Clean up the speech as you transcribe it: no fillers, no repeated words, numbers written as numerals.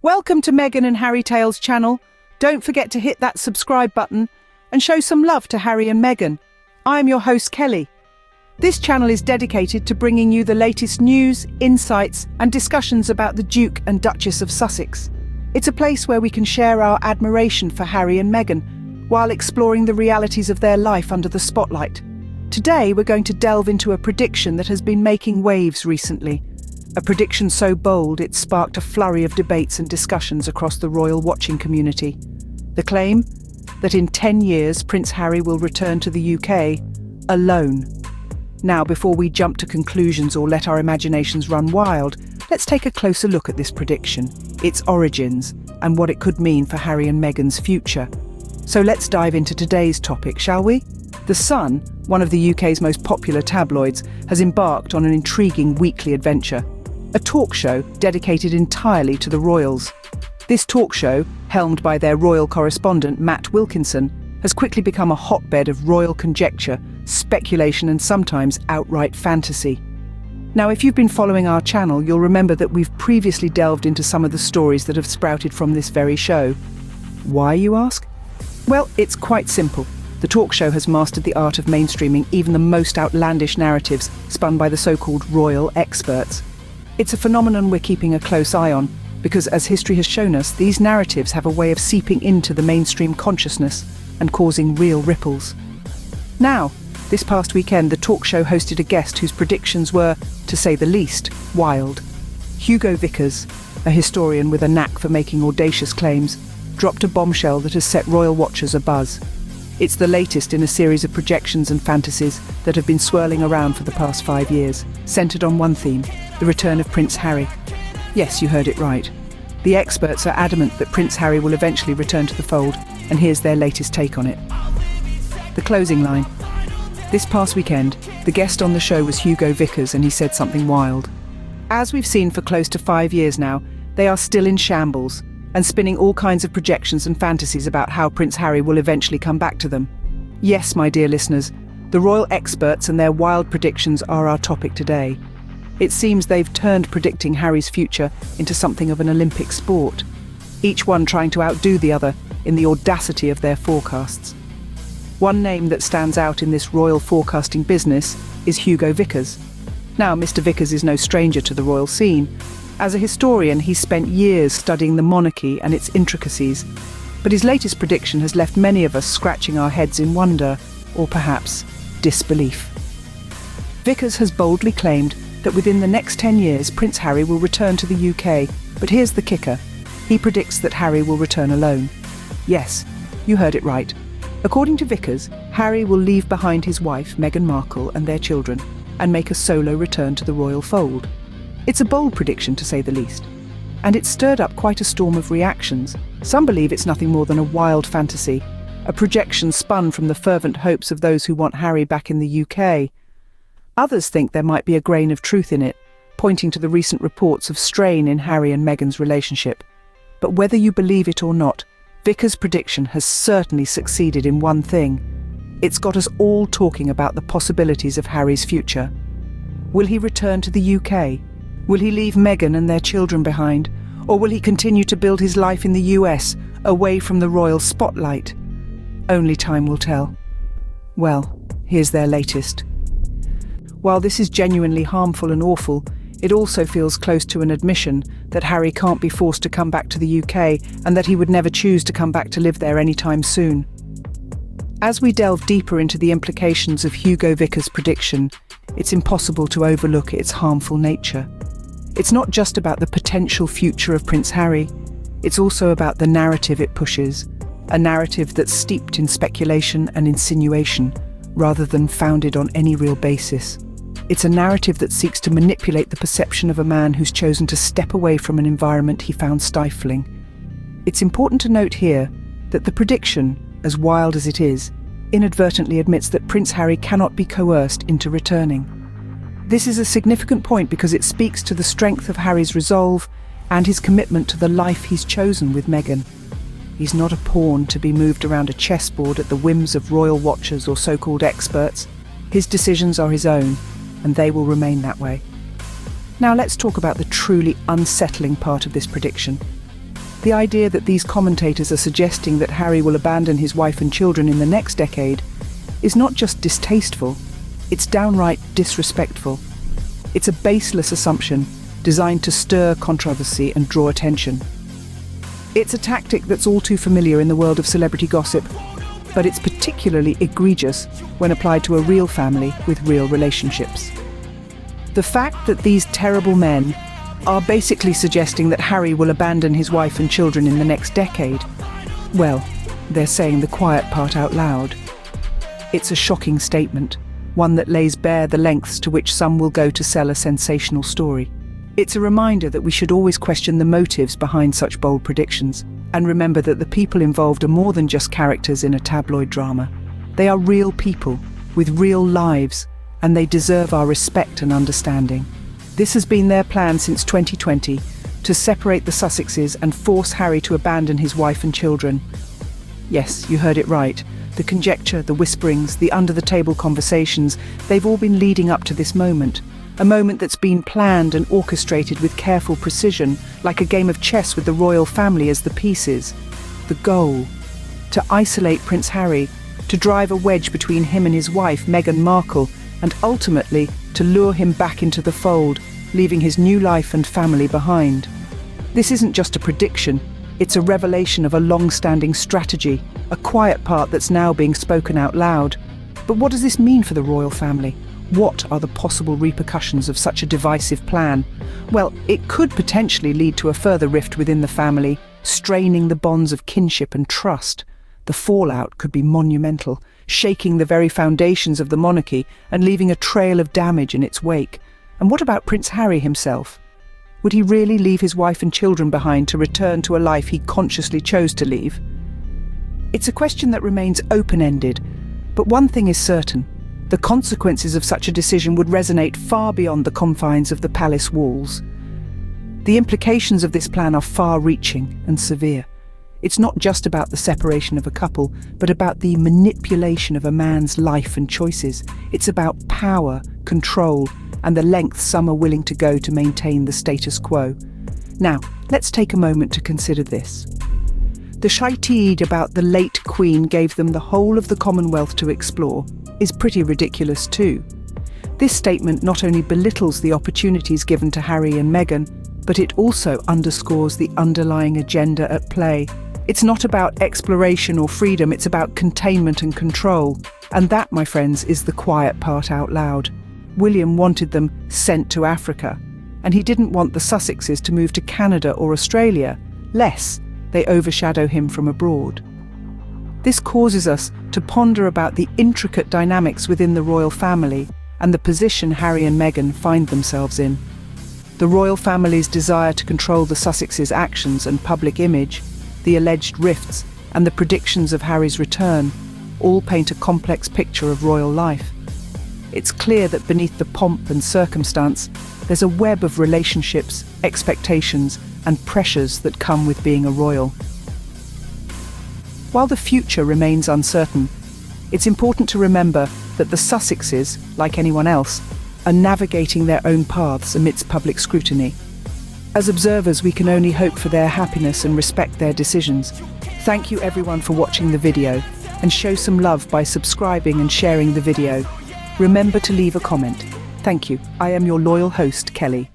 Welcome to Meghan and Harry Tales channel. Don't forget to hit that subscribe button and show some love to Harry and Meghan. I'm your host Kelly. This channel is dedicated to bringing you the latest news, insights and discussions about the Duke and Duchess of Sussex. It's a place where we can share our admiration for Harry and Meghan while exploring the realities of their life under the spotlight. Today we're going to delve into a prediction that has been making waves recently. A prediction so bold it sparked a flurry of debates and discussions across the royal watching community. The claim that in 10 years Prince Harry will return to the UK alone. Now, before we jump to conclusions or let our imaginations run wild, let's take a closer look at this prediction, its origins, and what it could mean for Harry and Meghan's future. So let's dive into today's topic, shall we? The Sun, one of the UK's most popular tabloids, has embarked on an intriguing weekly adventure. A talk show dedicated entirely to the royals. This talk show, helmed by their royal correspondent Matt Wilkinson, has quickly become a hotbed of royal conjecture, speculation and sometimes outright fantasy. Now, if you've been following our channel, you'll remember that we've previously delved into some of the stories that have sprouted from this very show. Why, you ask? Well, it's quite simple. The talk show has mastered the art of mainstreaming even the most outlandish narratives spun by the so-called royal experts. It's a phenomenon we're keeping a close eye on, because as history has shown us, these narratives have a way of seeping into the mainstream consciousness and causing real ripples. Now, this past weekend, the talk show hosted a guest whose predictions were, to say the least, wild. Hugo Vickers, a historian with a knack for making audacious claims, dropped a bombshell that has set royal watchers abuzz. It's the latest in a series of projections and fantasies that have been swirling around for the past 5 years, centred on one theme: the return of Prince Harry. Yes, you heard it right. The experts are adamant that Prince Harry will eventually return to the fold, and here's their latest take on it. The closing line. This past weekend, the guest on the show was Hugo Vickers, and he said something wild. As we've seen for close to 5 years now, they are still in shambles and spinning all kinds of projections and fantasies about how Prince Harry will eventually come back to them. Yes, my dear listeners, the royal experts and their wild predictions are our topic today. It seems they've turned predicting Harry's future into something of an Olympic sport, each one trying to outdo the other in the audacity of their forecasts. One name that stands out in this royal forecasting business is Hugo Vickers. Now, Mr. Vickers is no stranger to the royal scene. As a historian, he's spent years studying the monarchy and its intricacies, but his latest prediction has left many of us scratching our heads in wonder, or perhaps disbelief. Vickers has boldly claimed that within the next 10 years, Prince Harry will return to the UK, but here's the kicker. He predicts that Harry will return alone. Yes, you heard it right. According to Vickers, Harry will leave behind his wife, Meghan Markle, and their children, and make a solo return to the royal fold. It's a bold prediction, to say the least, and it's stirred up quite a storm of reactions. Some believe it's nothing more than a wild fantasy, a projection spun from the fervent hopes of those who want Harry back in the UK. Others think there might be a grain of truth in it, pointing to the recent reports of strain in Harry and Meghan's relationship. But whether you believe it or not, Vickers' prediction has certainly succeeded in one thing. It's got us all talking about the possibilities of Harry's future. Will he return to the UK? Will he leave Meghan and their children behind? Or will he continue to build his life in the US, away from the royal spotlight? Only time will tell. Well, here's their latest. While this is genuinely harmful and awful, it also feels close to an admission that Harry can't be forced to come back to the UK and that he would never choose to come back to live there anytime soon. As we delve deeper into the implications of Hugo Vickers' prediction, it's impossible to overlook its harmful nature. It's not just about the potential future of Prince Harry, it's also about the narrative it pushes, a narrative that's steeped in speculation and insinuation, rather than founded on any real basis. It's a narrative that seeks to manipulate the perception of a man who's chosen to step away from an environment he found stifling. It's important to note here that the prediction, as wild as it is, inadvertently admits that Prince Harry cannot be coerced into returning. This is a significant point because it speaks to the strength of Harry's resolve and his commitment to the life he's chosen with Meghan. He's not a pawn to be moved around a chessboard at the whims of royal watchers or so-called experts. His decisions are his own, and they will remain that way. Now let's talk about the truly unsettling part of this prediction. The idea that these commentators are suggesting that Harry will abandon his wife and children in the next decade is not just distasteful, it's downright disrespectful. It's a baseless assumption designed to stir controversy and draw attention. It's a tactic that's all too familiar in the world of celebrity gossip, but it's particularly egregious when applied to a real family with real relationships. The fact that these terrible men are basically suggesting that Harry will abandon his wife and children in the next decade, well, they're saying the quiet part out loud. It's a shocking statement, one that lays bare the lengths to which some will go to sell a sensational story. It's a reminder that we should always question the motives behind such bold predictions, and remember that the people involved are more than just characters in a tabloid drama. They are real people, with real lives, and they deserve our respect and understanding. This has been their plan since 2020, to separate the Sussexes and force Harry to abandon his wife and children. Yes, you heard it right. The conjecture, the whisperings, the under-the-table conversations, they've all been leading up to this moment. A moment that's been planned and orchestrated with careful precision, like a game of chess with the royal family as the pieces. The goal: to isolate Prince Harry, to drive a wedge between him and his wife, Meghan Markle, and ultimately to lure him back into the fold, leaving his new life and family behind. This isn't just a prediction, it's a revelation of a long-standing strategy, a quiet part that's now being spoken out loud. But what does this mean for the royal family? What are the possible repercussions of such a divisive plan? Well, it could potentially lead to a further rift within the family, straining the bonds of kinship and trust. The fallout could be monumental, shaking the very foundations of the monarchy and leaving a trail of damage in its wake. And what about Prince Harry himself? Would he really leave his wife and children behind to return to a life he consciously chose to leave? It's a question that remains open-ended, but one thing is certain: the consequences of such a decision would resonate far beyond the confines of the palace walls. The implications of this plan are far-reaching and severe. It's not just about the separation of a couple, but about the manipulation of a man's life and choices. It's about power, control, and the lengths some are willing to go to maintain the status quo. Now, let's take a moment to consider this. The shaited about the late Queen gave them the whole of the Commonwealth to explore is pretty ridiculous too. This statement not only belittles the opportunities given to Harry and Meghan, but it also underscores the underlying agenda at play. It's not about exploration or freedom, it's about containment and control. And that, my friends, is the quiet part out loud. William wanted them sent to Africa, and he didn't want the Sussexes to move to Canada or Australia, lest they overshadow him from abroad. This causes us to ponder about the intricate dynamics within the royal family and the position Harry and Meghan find themselves in. The royal family's desire to control the Sussexes' actions and public image, the alleged rifts, and the predictions of Harry's return all paint a complex picture of royal life. It's clear that beneath the pomp and circumstance, there's a web of relationships, expectations, and pressures that come with being a royal. While the future remains uncertain, it's important to remember that the Sussexes, like anyone else, are navigating their own paths amidst public scrutiny. As observers, we can only hope for their happiness and respect their decisions. Thank you everyone for watching the video, and show some love by subscribing and sharing the video. Remember to leave a comment. Thank you. I am your loyal host, Kelly.